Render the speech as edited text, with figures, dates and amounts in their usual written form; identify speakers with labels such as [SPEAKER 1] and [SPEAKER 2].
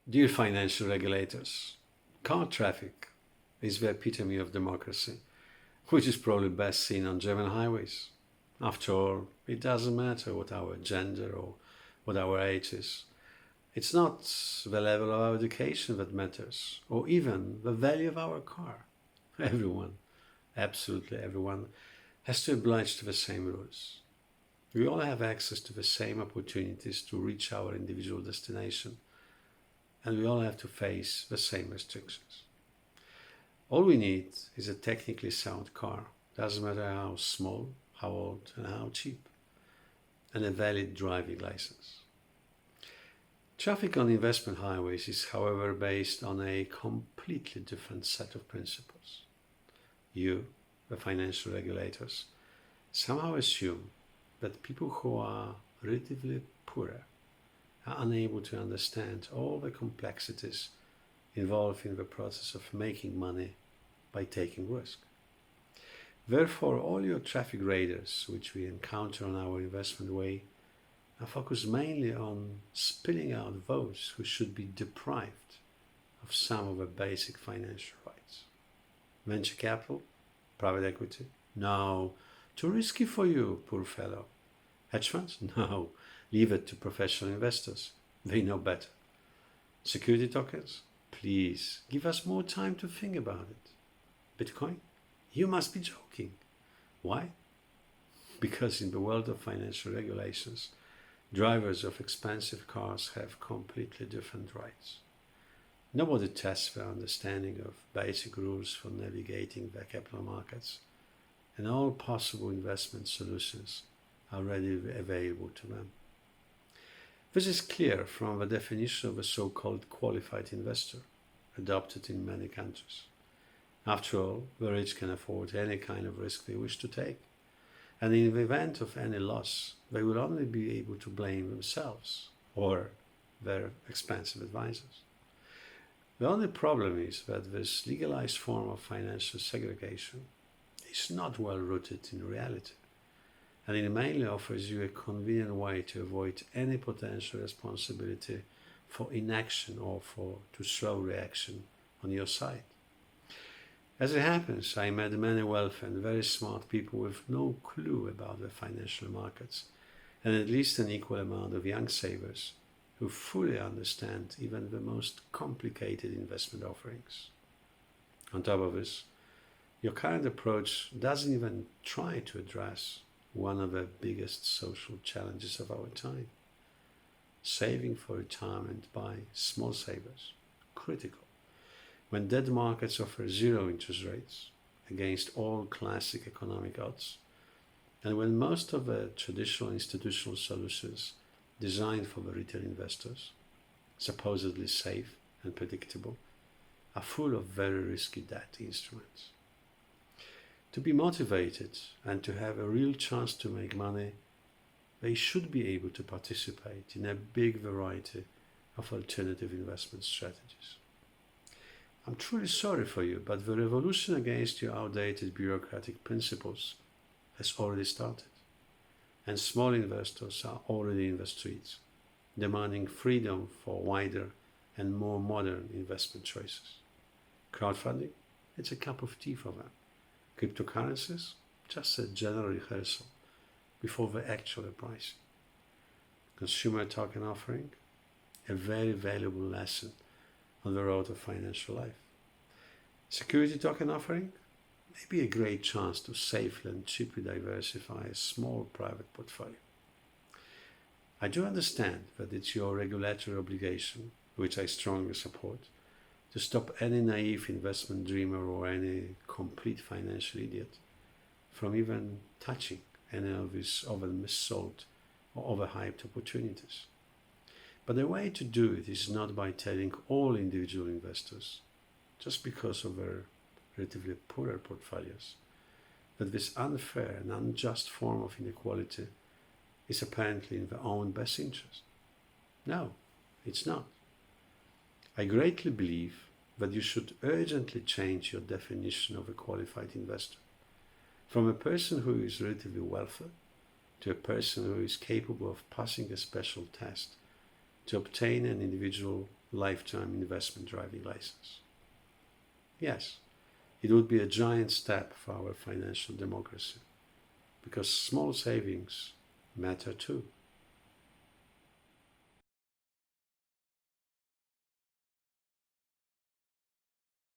[SPEAKER 1] Dear financial regulators, car traffic is the epitome of democracy, which is probably best seen on German highways. After all, it doesn't matter what our gender or what our age is. It's not the level of our education that matters, or even the value of our car. Everyone, absolutely everyone, has to oblige to the same rules. We all have access to the same opportunities to reach our individual destination, and we all have to face the same restrictions. All we need is a technically sound car, doesn't matter how small, how old, and how cheap, and a valid driving license. Traffic on investment highways is, however, based on a completely different set of principles. You, the financial regulators, somehow assume that people who are relatively poorer are unable to understand all the complexities involved in the process of making money by taking risk. Therefore, all your traffic radars which we encounter on our investment way are focused mainly on spilling out those who should be deprived of some of the basic financial rights. Venture capital? Private equity? No. Too risky for you, poor fellow. Hedge funds? No. Leave it to professional investors. They know better. Security tokens? Please, give us more time to think about it. Bitcoin? You must be joking. Why? Because in the world of financial regulations, drivers of expensive cars have completely different rights. Nobody tests their understanding of basic rules for navigating the capital markets, and all possible investment solutions are readily available to them. This is clear from the definition of a so-called qualified investor, adopted in many countries. After all, the rich can afford any kind of risk they wish to take, and in the event of any loss, they will only be able to blame themselves or their expensive advisors. The only problem is that this legalized form of financial segregation is not well rooted in reality, and it mainly offers you a convenient way to avoid any potential responsibility for inaction or for too slow reaction on your side. As it happens, I met many wealthy and very smart people with no clue about the financial markets, and at least an equal amount of young savers who fully understand even the most complicated investment offerings. On top of this, your current approach doesn't even try to address one of the biggest social challenges of our time. Saving for retirement by small savers, critical. When debt markets offer zero interest rates against all classic economic odds, and when most of the traditional institutional solutions designed for the retail investors, supposedly safe and predictable, are full of very risky debt instruments. To be motivated and to have a real chance to make money, they should be able to participate in a big variety of alternative investment strategies. I'm truly sorry for you, but the revolution against your outdated bureaucratic principles has already started, and small investors are already in the streets, demanding freedom for wider and more modern investment choices. Crowdfunding? It's a cup of tea for them. Cryptocurrencies? Just a general rehearsal before the actual pricing. Consumer token offering? A very valuable lesson on the road of financial life. Security token offering? Maybe a great chance to safely and cheaply diversify a small private portfolio. I do understand that it's your regulatory obligation, which I strongly support, to stop any naive investment dreamer or any complete financial idiot from even touching any of these over missold or overhyped opportunities. But the way to do it is not by telling all individual investors, just because of their relatively poorer portfolios, that this unfair and unjust form of inequality is apparently in their own best interest. No, it's not. I greatly believe that you should urgently change your definition of a qualified investor from a person who is relatively wealthy to a person who is capable of passing a special test to obtain an individual lifetime investment driving license. Yes, it would be a giant step for our financial democracy, because small savings matter too.